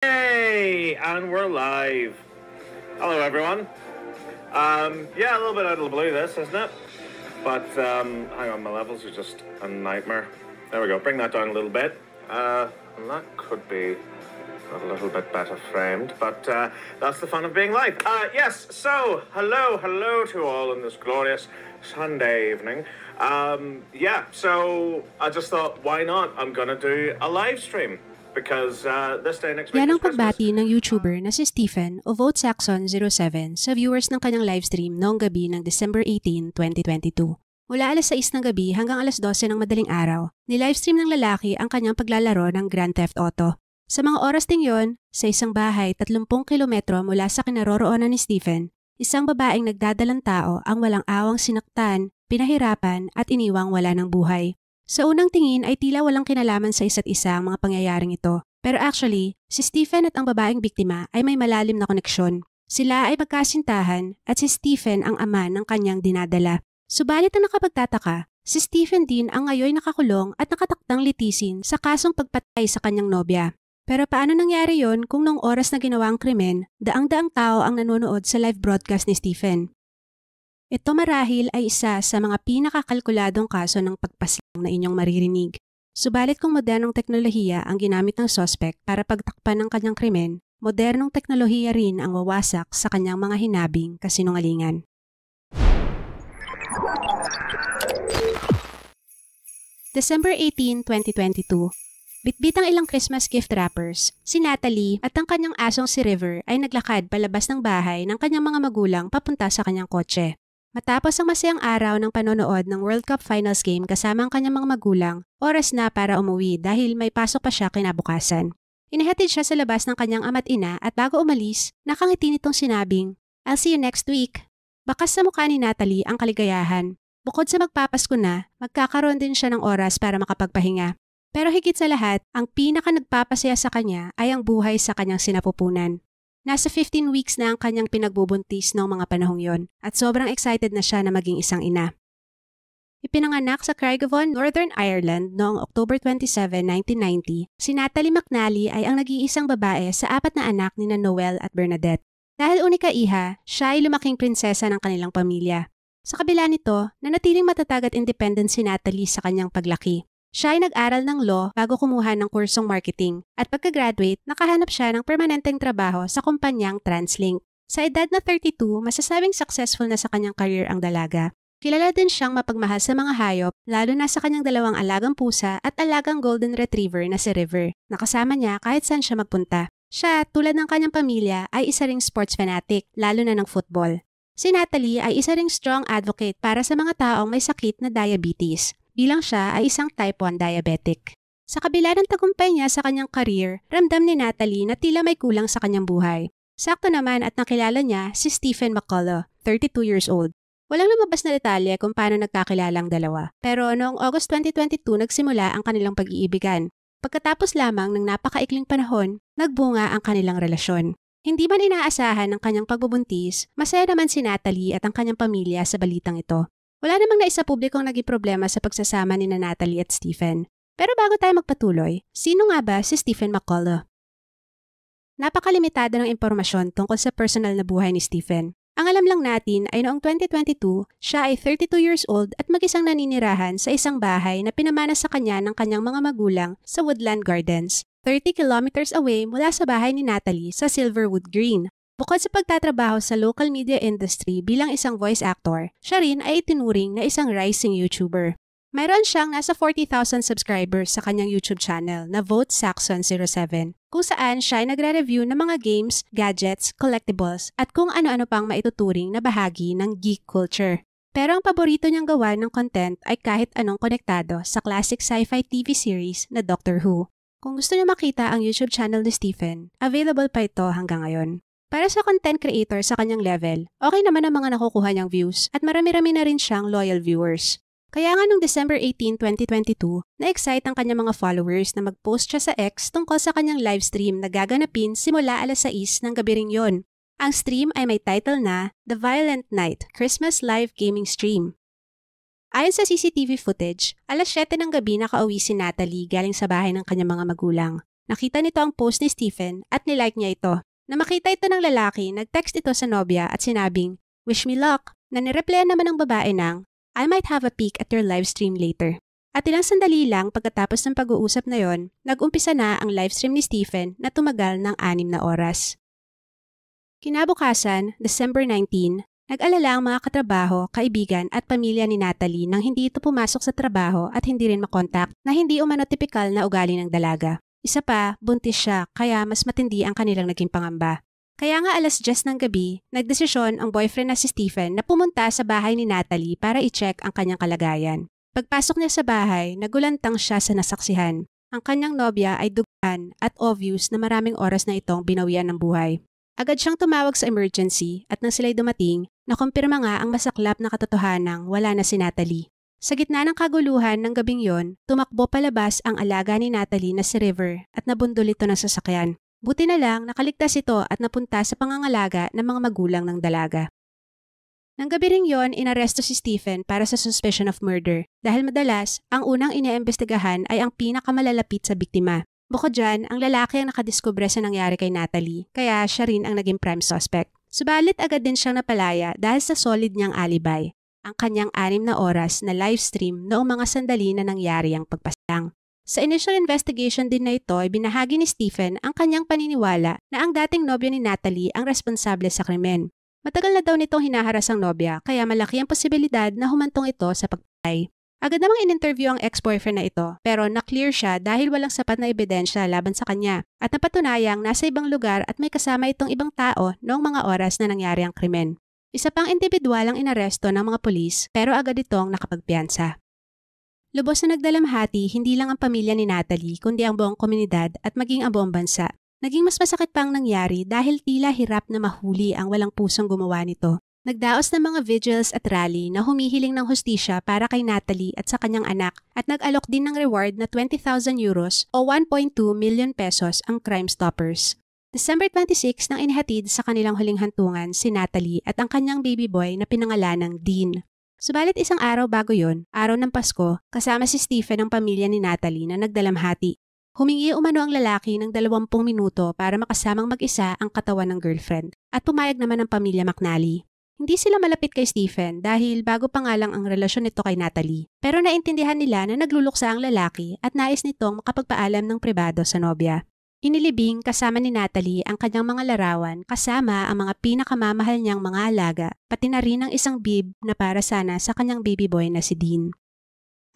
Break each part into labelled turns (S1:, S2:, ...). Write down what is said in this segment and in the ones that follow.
S1: Hey, and we're live. Hello, everyone. Yeah, a little bit out of the blue, this, isn't it? But hang on, my levels are just a nightmare. There we go. Bring that down a little bit. And that could be a little bit better framed, but that's the fun of being live. Yes. So, hello to all on this glorious Sunday evening. Yeah. So I just thought, why not? I'm gonna do a live stream. Because this day next week
S2: Yan
S1: is
S2: ang pagbati ng YouTuber na si Stephen o VoteSaxon07 sa viewers ng kanyang livestream noong gabi ng December 18, 2022. Mula alas 6 ng gabi hanggang alas 12 ng madaling araw, ni-livestream ng lalaki ang kanyang paglalaro ng Grand Theft Auto. Sa mga oras ding yon, sa isang bahay 30 kilometro mula sa kinaroroonan ni Stephen, isang babaeng nagdadalang tao ang walang awang sinaktan, pinahirapan at iniwang wala ng buhay. Sa unang tingin ay tila walang kinalaman sa isa't isa ang mga pangyayaring ito. Pero actually, si Stephen at ang babaeng biktima ay may malalim na koneksyon. Sila ay magkasintahan at si Stephen ang ama ng kanyang dinadala. Subalit ang nakapagtataka, si Stephen din ang ngayon nakakulong at nakatakdang litisin sa kasong pagpatay sa kanyang nobya. Pero paano nangyari yon kung noong oras na ginawa ang krimen, daang-daang tao ang nanonood sa live broadcast ni Stephen? Ito marahil ay isa sa mga pinakakalkuladong kaso ng pagpaslang na inyong maririnig. Subalit kung modernong teknolohiya ang ginamit ng suspect para pagtakpan ng kanyang krimen, modernong teknolohiya rin ang wawasak sa kanyang mga hinabing kasinungalingan. December 18, 2022. Bitbit ang ilang Christmas gift wrappers, si Natalie at ang kanyang asong si River ay naglakad palabas ng bahay ng kanyang mga magulang papunta sa kanyang kotse. Matapos ang masayang araw ng panonood ng World Cup Finals game kasama ang kanyang mga magulang, oras na para umuwi dahil may pasok pa siya kinabukasan. Inihatid siya sa labas ng kanyang ama't ina at bago umalis, nakangiti nitong sinabing, "I'll see you next week." Bakas sa mukha ni Natalie ang kaligayahan. Bukod sa magpapasko na, magkakaroon din siya ng oras para makapagpahinga. Pero higit sa lahat, ang pinaka nagpapasaya sa kanya ay ang buhay sa kanyang sinapupunan. Nasa 15 weeks na ang kanyang pinagbubuntis noong mga panahong yon at sobrang excited na siya na maging isang ina. Ipinanganak sa Craigavon, Northern Ireland noong October 27, 1990, si Natalie McNally ay ang nag-iisang babae sa 4 na anak ni Noel at Bernadette. Dahil unika iha, siya ay lumaking prinsesa ng kanilang pamilya. Sa kabila nito, nanatiling matatag at independent si Natalie sa kanyang paglaki. Siya ay nag-aral ng law bago kumuha ng kursong marketing at pagka-graduate, nakahanap siya ng permanenteng trabaho sa kumpanyang Translink. Sa edad na 32, masasabing successful na sa kanyang career ang dalaga. Kilala din siyang mapagmahal sa mga hayop, lalo na sa kanyang 2 alagang pusa at alagang golden retriever na si River. Nakasama niya kahit saan siya magpunta. Siya, tulad ng kanyang pamilya, ay isa ring sports fanatic, lalo na ng football. Si Natalie ay isa ring strong advocate para sa mga taong may sakit na diabetes. Bilang siya ay isang type 1 diabetic. Sa kabila ng tagumpay niya sa kanyang career, ramdam ni Natalie na tila may kulang sa kanyang buhay. Sakto naman at nakilala niya si Stephen McCullough, 32 years old. Walang lumabas na detalye kung paano nagkakilala ang dalawa. Pero noong August 2022 nagsimula ang kanilang pag-iibigan. Pagkatapos lamang ng napakaikling panahon, nagbunga ang kanilang relasyon. Hindi man inaasahan ng kanyang pagbubuntis, masaya naman si Natalie at ang kanyang pamilya sa balitang ito. Wala namang naisa publikong naging problema sa pagsasama ni Natalie at Stephen. Pero bago tayo magpatuloy, sino nga ba si Stephen McCullough? Napakalimitado ng impormasyon tungkol sa personal na buhay ni Stephen. Ang alam lang natin ay noong 2022, siya ay 32 years old at mag-isang naninirahan sa isang bahay na pinamana sa kanya ng kanyang mga magulang sa Woodland Gardens, 30 kilometers away mula sa bahay ni Natalie sa Silverwood Green. Bukod sa pagtatrabaho sa local media industry bilang isang voice actor, siya rin ay itinuring na isang rising YouTuber. Mayroon siyang nasa 40,000 subscribers sa kanyang YouTube channel na VoteSaxon07, kung saan siya ay nagre-review ng mga games, gadgets, collectibles, at kung ano-ano pang maituturing na bahagi ng geek culture. Pero ang paborito niyang gawa ng content ay kahit anong konektado sa classic sci-fi TV series na Doctor Who. Kung gusto niyo makita ang YouTube channel ni Stephen, available pa ito hanggang ngayon. Para sa content creator sa kanyang level, okay naman ang mga nakukuha niyang views at marami-rami na rin siyang loyal viewers. Kaya nga noong December 18, 2022, na-excite ang kanyang mga followers na mag-post siya sa X tungkol sa kanyang livestream na gaganapin simula alas 6 ng gabi ring yon. Ang stream ay may title na The Violent Night Christmas Live Gaming Stream. Ayon sa CCTV footage, alas 7 ng gabi nakauwi si Natalie galing sa bahay ng kanyang mga magulang. Nakita nito ang post ni Stephen at nilike niya ito. Na makita ito ng lalaki, nag-text ito sa nobya at sinabing, "Wish me luck," na nireplyan naman ng babae ng, "I might have a peek at your livestream later." At ilang sandali lang pagkatapos ng pag-uusap na yon, nag-umpisa na ang livestream ni Stephen na tumagal ng 6 na oras. Kinabukasan, December 19, nag-alala ang mga katrabaho, kaibigan at pamilya ni Natalie nang hindi ito pumasok sa trabaho at hindi rin makontak na hindi umano tipikal na ugali ng dalaga. Isa pa, buntis siya kaya mas matindi ang kanilang naging pangamba. Kaya nga 10:00 ng gabi, nagdesisyon ang boyfriend na si Stephen na pumunta sa bahay ni Natalie para i-check ang kanyang kalagayan. Pagpasok niya sa bahay, nagulantang siya sa nasaksihan. Ang kanyang nobya ay duguan at obvious na maraming oras na itong binawian ng buhay. Agad siyang tumawag sa emergency at nang sila'y dumating, nakumpirma nga ang masaklap na katotohanang wala na si Natalie. Sa gitna ng kaguluhan ng gabing yon, tumakbo palabas ang alaga ni Natalie na si River at nabundol ito ng sasakyan. Buti na lang nakaligtas ito at napunta sa pangangalaga ng mga magulang ng dalaga. Nang gabi ring yon, inaresto si Stephen para sa suspicion of murder dahil madalas, ang unang iniimbestigahan ay ang pinakamalalapit sa biktima. Bukod dyan, ang lalaki ang nakadiskubre sa nangyari kay Natalie, kaya siya rin ang naging prime suspect. Subalit agad din siyang napalaya dahil sa solid niyang alibi, ang kanyang 6 na oras na livestream noong mga sandali na nangyari ang pagpaslang. Sa initial investigation din na ito ay binahagi ni Stephen ang kanyang paniniwala na ang dating nobya ni Natalie ang responsable sa krimen. Matagal na daw nitong hinaharas ang nobya kaya malaki ang posibilidad na humantong ito sa pagpatay. Agad namang in-interview ang ex-boyfriend na ito pero na-clear siya dahil walang sapat na ebidensya laban sa kanya at napatunayang nasa ibang lugar at may kasama itong ibang tao noong mga oras na nangyari ang krimen. Isa pang individual ang inaresto ng mga pulis pero agad itong nakapagpiyansa. Lubos na nagdalamhati hindi lang ang pamilya ni Natalie kundi ang buong komunidad at maging ang buong bansa. Naging mas masakit pang nangyari dahil tila hirap na mahuli ang walang pusong gumawa nito. Nagdaos ng mga vigils at rally na humihiling ng hustisya para kay Natalie at sa kanyang anak at nag-alok din ng reward na 20,000 euros o 1.2 million pesos ang Crime Stoppers. December 26 nang inihatid sa kanilang huling hantungan si Natalie at ang kanyang baby boy na pinangalanang Dean. Subalit isang araw bago yon, araw ng Pasko, kasama si Stephen ang pamilya ni Natalie na nagdalamhati. Humingi umano ang lalaki ng 20 minuto para makasamang mag-isa ang katawan ng girlfriend at pumayag naman ang pamilya McNally. Hindi sila malapit kay Stephen dahil bago pa nga lang ang relasyon nito kay Natalie. Pero naintindihan nila na nagluluksa ang lalaki at nais nitong makapagpaalam ng pribado sa nobya. Inilibing kasama ni Natalie ang kanyang mga larawan kasama ang mga pinakamamahal niyang mga alaga, pati na rin ang isang bib na para sana sa kanyang baby boy na si Dean.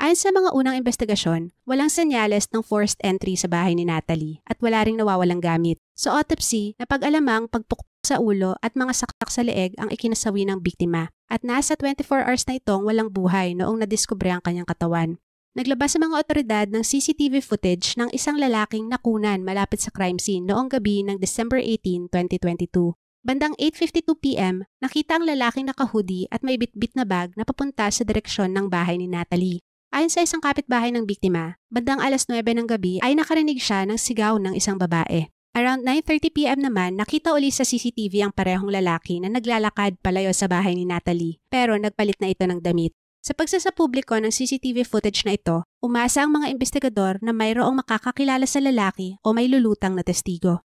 S2: Ayon sa mga unang investigasyon, walang senyales ng forced entry sa bahay ni Natalie at wala ring nawawalang gamit. Sa autopsy, napag-alamang pagpukpok sa ulo at mga saksak sa leeg ang ikinasawi ng biktima at nasa 24 hours na itong walang buhay noong nadiskubre ang kanyang katawan. Naglabas sa mga otoridad ng CCTV footage ng isang lalaking nakunan malapit sa crime scene noong gabi ng December 18, 2022. Bandang 8:52 p.m., nakita ang lalaking naka-hoodie at may bitbit na bag na papunta sa direksyon ng bahay ni Natalie. Ayon sa isang kapitbahay ng biktima, bandang 9:00 ng gabi ay nakarinig siya ng sigaw ng isang babae. Around 9:30 p.m. naman, nakita uli sa CCTV ang parehong lalaki na naglalakad palayo sa bahay ni Natalie pero nagpalit na ito ng damit. Sa pagsasapubliko ng CCTV footage na ito, umasa ang mga investigador na mayroong makakakilala sa lalaki o may lulutang na testigo.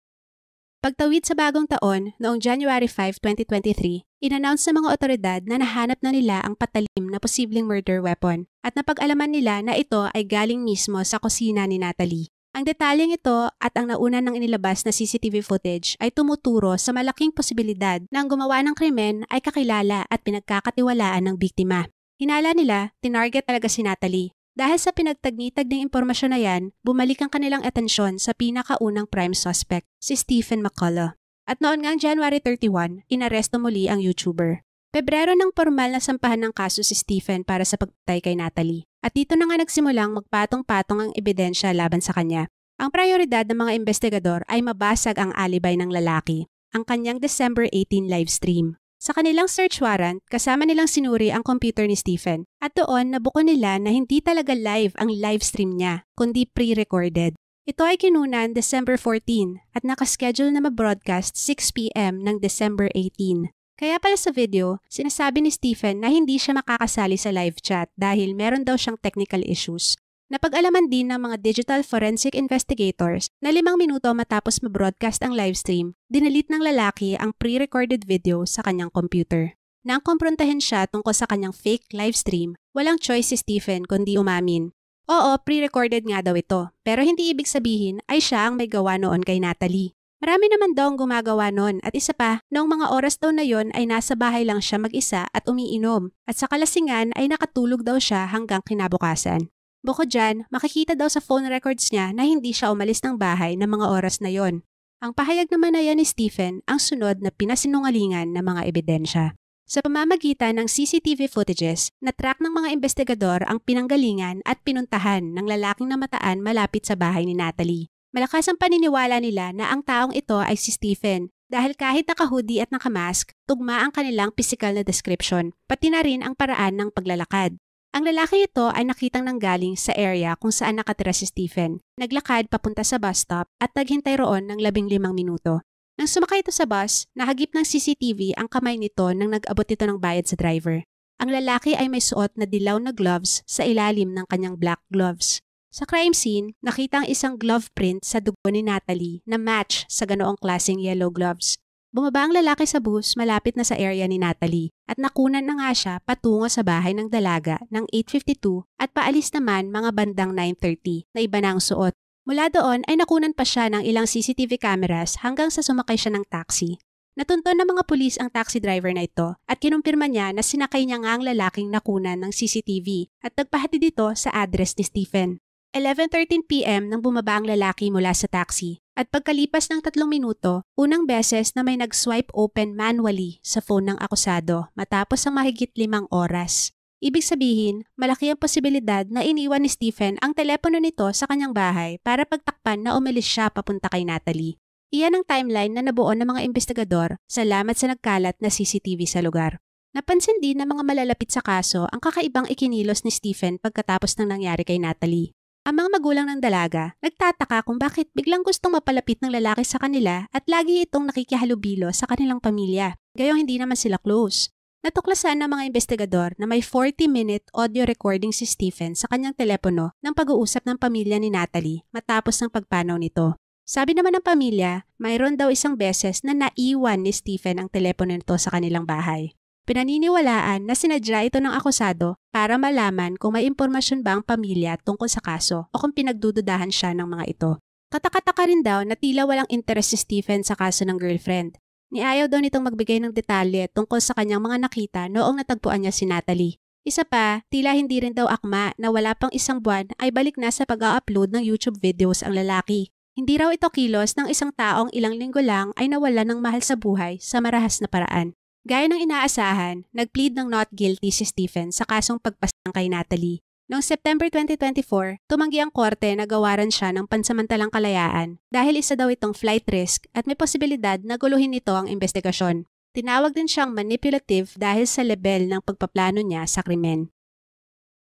S2: Pagtawid sa bagong taon, noong January 5, 2023, inannounce sa mga otoridad na nahanap na nila ang patalim na posibleng murder weapon at napag-alaman nila na ito ay galing mismo sa kusina ni Natalie. Ang detalyeng ito at ang nauna ng inilabas na CCTV footage ay tumuturo sa malaking posibilidad na ang gumawa ng krimen ay kakilala at pinagkakatiwalaan ng biktima. Hinala nila, tinarget talaga si Natalie. Dahil sa pinagtagni-tag ng impormasyon na yan, bumalik ang kanilang atensyon sa pinakaunang prime suspect, si Stephen McCullough. At noon ngang January 31, inaresto muli ang YouTuber. Pebrero nang formal na sampahan ng kaso si Stephen para sa pagpatay kay Natalie. At dito na nga nagsimulang magpatong-patong ang ebidensya laban sa kanya. Ang prioridad ng mga investigador ay mabasag ang alibay ng lalaki, ang kanyang December 18 livestream. Sa kanilang search warrant, kasama nilang sinuri ang computer ni Stephen at doon nabuko nila na hindi talaga live ang livestream niya, kundi pre-recorded. Ito ay kinunan December 14 at nakaschedule na ma-broadcast 6 p.m. ng December 18. Kaya pala sa video, sinasabi ni Stephen na hindi siya makakasali sa live chat dahil meron daw siyang technical issues. Napag-alaman din ng mga digital forensic investigators na 5 minuto matapos ma-broadcast ang livestream, dinalit ng lalaki ang pre-recorded video sa kanyang computer. Nang kumprontahin siya tungkol sa kanyang fake livestream, walang choice si Stephen kundi umamin. Oo, pre-recorded nga daw ito, pero hindi ibig sabihin ay siya ang may gawa noon kay Natalie. Marami naman daw ang gumagawa noon at isa pa, noong mga oras daw na yon ay nasa bahay lang siya mag-isa at umiinom at sa kalasingan ay nakatulog daw siya hanggang kinabukasan. Bukod dyan, makikita daw sa phone records niya na hindi siya umalis ng bahay ng mga oras na yon. Ang pahayag naman na yan ni Stephen ang sunod na pinasinungalingan ng mga ebidensya. Sa pamamagitan ng CCTV footages, na-track ng mga investigador ang pinanggalingan at pinuntahan ng lalaking namataan malapit sa bahay ni Natalie. Malakas ang paniniwala nila na ang taong ito ay si Stephen dahil kahit naka-hoodie at naka-mask, tugma ang kanilang physical na description, pati na rin ang paraan ng paglalakad. Ang lalaki ito ay nakitang nanggaling sa area kung saan nakatira si Stephen. Naglakad papunta sa bus stop at naghintay roon ng 15 minuto. Nang sumakay ito sa bus, nahagip ng CCTV ang kamay nito nang nag-abot ito ng bayad sa driver. Ang lalaki ay may suot na dilaw na gloves sa ilalim ng kanyang black gloves. Sa crime scene, nakita ang isang glove print sa dugo ni Natalie na match sa ganoong klaseng yellow gloves. Bumaba ang lalaki sa bus malapit na sa area ni Natalie at nakunan na nga siya patungo sa bahay ng dalaga ng 8:52 at paalis naman mga bandang 9:30 na iba na ang suot. Mula doon ay nakunan pa siya ng ilang CCTV cameras hanggang sa sumakay siya ng taxi. Natunton ng mga pulis ang taxi driver na ito at kinumpirma niya na sinakay niya nga ang lalaking nakunan ng CCTV at nagpahatid dito sa address ni Stephen. 11:13 p.m. nang bumaba ang lalaki mula sa taxi at pagkalipas ng 3 minuto, unang beses na may nag-swipe open manually sa phone ng akusado matapos ang mahigit 5 oras. Ibig sabihin, malaki ang posibilidad na iniwan ni Stephen ang telepono nito sa kanyang bahay para pagtakpan na umalis siya papunta kay Natalie. Iyan ang timeline na nabuo ng mga investigador salamat sa nagkalat na CCTV sa lugar. Napansin din ng mga malalapit sa kaso ang kakaibang ikinilos ni Stephen pagkatapos ng nangyari kay Natalie. Ang mga magulang ng dalaga, nagtataka kung bakit biglang gustong mapalapit ng lalaki sa kanila at lagi itong nakikihalubilo sa kanilang pamilya, gayong hindi naman sila close. Natuklasan ng mga investigador na may 40-minute audio recording si Stephen sa kanyang telepono ng pag-uusap ng pamilya ni Natalie matapos ng pagpanaw nito. Sabi naman ng pamilya, mayroon daw isang beses na naiwan ni Stephen ang telepono nito sa kanilang bahay. Pinaniniwalaan na sinadya ito ng akusado para malaman kung may impormasyon ba ang pamilya tungkol sa kaso o kung pinagdududahan siya ng mga ito. Katakataka rin daw na tila walang interes si Stephen sa kaso ng girlfriend. Niayaw daw nitong magbigay ng detalye tungkol sa kanyang mga nakita noong natagpuan niya si Natalie. Isa pa, tila hindi rin daw akma na wala pang 1 buwan ay balik na sa pag-upload ng YouTube videos ang lalaki. Hindi raw ito kilos ng isang taong ilang linggo lang ay nawala ng mahal sa buhay sa marahas na paraan. Gaya ng inaasahan, nag-plead ng not guilty si Stephen sa kasong pagpasang kay Natalie. Noong September 2024, tumanggi ang korte na gawaran siya ng pansamantalang kalayaan dahil isa daw itong flight risk at may posibilidad na guluhin nito ang investigasyon. Tinawag din siyang manipulative dahil sa level ng pagpaplano niya sa krimen.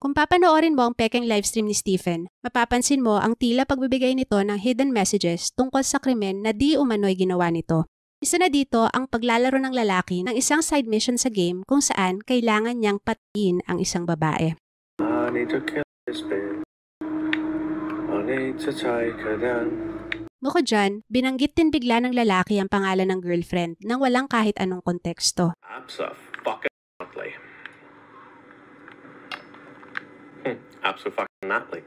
S2: Kung papanoorin mo ang pekeng livestream ni Stephen, mapapansin mo ang tila pagbibigay nito ng hidden messages tungkol sa krimen na di umano'y ginawa nito. Isa na dito ang paglalaro ng lalaki ng isang side mission sa game kung saan kailangan niyang patayin ang isang babae.
S1: I need to kill this bitch. I need to take her down.
S2: Bukod dyan, binanggit din bigla ng lalaki ang pangalan ng girlfriend nang walang kahit anong konteksto.
S1: Abso-fucking-natly. Abso-fucking-natly.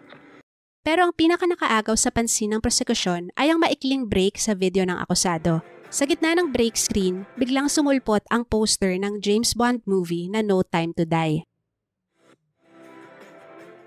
S2: Pero ang pinaka-nakaagaw sa pansin ng prosekusyon ay ang maikling break sa video ng akusado. Sa gitna ng break screen, biglang sumulpot ang poster ng James Bond movie na No Time to Die.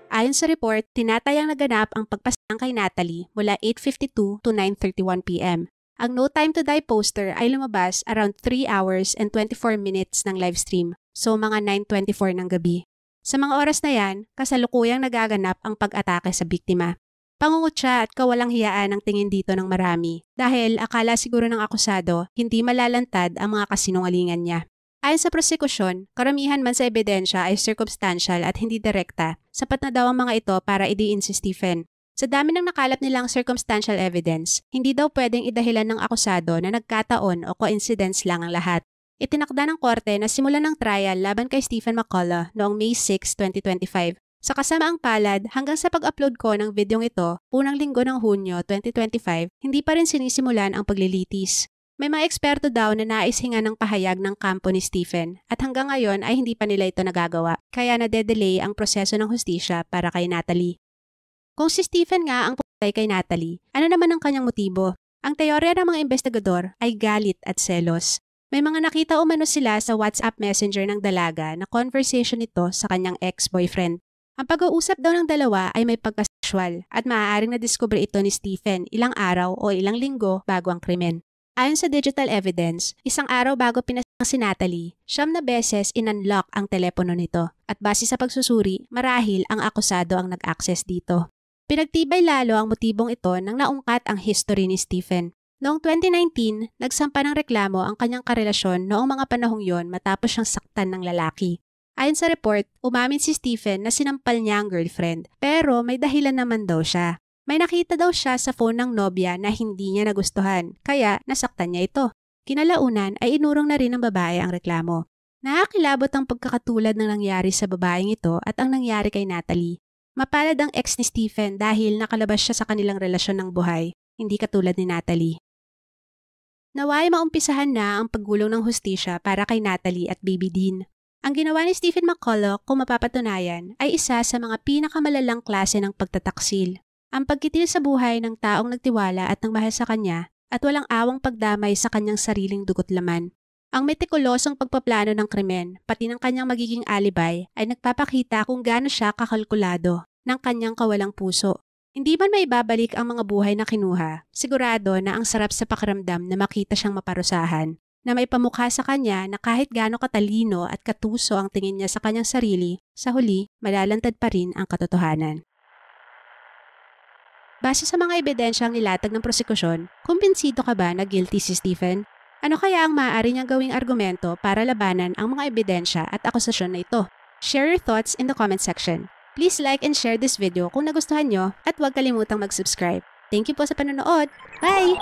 S2: Ayon sa report, tinatayang naganap ang pagpasang kay Natalie mula 8:52 to 9:31 p.m. Ang No Time to Die poster ay lumabas around 3 hours and 24 minutes ng livestream, so mga 9:24 ng gabi. Sa mga oras na yan, kasalukuyang nagaganap ang pag-atake sa biktima. Pangungutya at kawalang hiyaan ang tingin dito ng marami dahil akala siguro ng akusado hindi malalantad ang mga kasinungalingan niya. Ayon sa prosekusyon, karamihan man sa ebidensya ay circumstantial at hindi direkta. Sapat na daw ang mga ito para idiin si Stephen. Sa dami ng nakalap nilang circumstantial evidence, hindi daw pwedeng idahilan ng akusado na nagkataon o coincidence lang ang lahat. Itinakda ng korte na simulan ng trial laban kay Stephen McCullough noong May 6, 2025 Sa kasamaang palad, hanggang sa pag-upload ko ng videong ito, unang linggo ng Hunyo 2025, hindi pa rin sinisimulan ang paglilitis. May mga eksperto daw na nais hinga ng pahayag ng kampo ni Stephen at hanggang ngayon ay hindi pa nila ito nagagawa, kaya nade-delay ang proseso ng hustisya para kay Natalie. Kung si Stephen nga ang pumatay kay Natalie, ano naman ang kanyang motibo? Ang teorya ng mga investigador ay galit at selos. May mga nakita umano sila sa WhatsApp Messenger ng dalaga na conversation nito sa kanyang ex-boyfriend. Ang pag-uusap daw ng dalawa ay may pagkasexual at maaaring nadiskubre ito ni Stephen ilang araw o ilang linggo bago ang krimen. Ayon sa digital evidence, isang araw bago pinasang si Natalie, 9 beses in-unlock ang telepono nito at base sa pagsusuri, marahil ang akusado ang nag-access dito. Pinagtibay lalo ang motibong ito nang naungkat ang history ni Stephen. Noong 2019, nagsampa ng reklamo ang kanyang karelasyon noong mga panahong yon matapos siyang saktan ng lalaki. Ayon sa report, umamin si Stephen na sinampal niya ang girlfriend, pero may dahilan naman daw siya. May nakita daw siya sa phone ng nobya na hindi niya nagustuhan, kaya nasaktan niya ito. Kinalaunan ay inurong na rin ng babae ang reklamo. Nakakilabot ang pagkakatulad ng nangyari sa babaeng ito at ang nangyari kay Natalie. Mapalad ang ex ni Stephen dahil nakalabas siya sa kanilang relasyon ng buhay, hindi katulad ni Natalie. Naway maumpisahan na ang paggulong ng hustisya para kay Natalie at Baby Dean. Ang ginawa ni Stephen McCulloch, kung mapapatunayan, ay isa sa mga pinakamalalang klase ng pagtataksil. Ang pagkitil sa buhay ng taong nagtiwala at nagmahal sa kanya at walang awang pagdamay sa kanyang sariling dugot laman. Ang metikulosong pagpaplano ng krimen, pati ng kanyang magiging alibay, ay nagpapakita kung gaano siya kakalkulado ng kanyang kawalang puso. Hindi man maibabalik ang mga buhay na kinuha, sigurado na ang sarap sa pakiramdam na makita siyang maparusahan, na may pamukha sa kanya na kahit gaano katalino at katuso ang tingin niya sa kanyang sarili, sa huli, malalantad pa rin ang katotohanan. Base sa mga ebidensyang nilatag ng prosekusyon, kumbinsido ka ba na guilty si Stephen? Ano kaya ang maaari niyang gawing argumento para labanan ang mga ebidensya at akusasyon na ito? Share your thoughts in the comment section. Please like and share this video kung nagustuhan nyo at huwag kalimutang mag-subscribe. Thank you po sa panonood. Bye!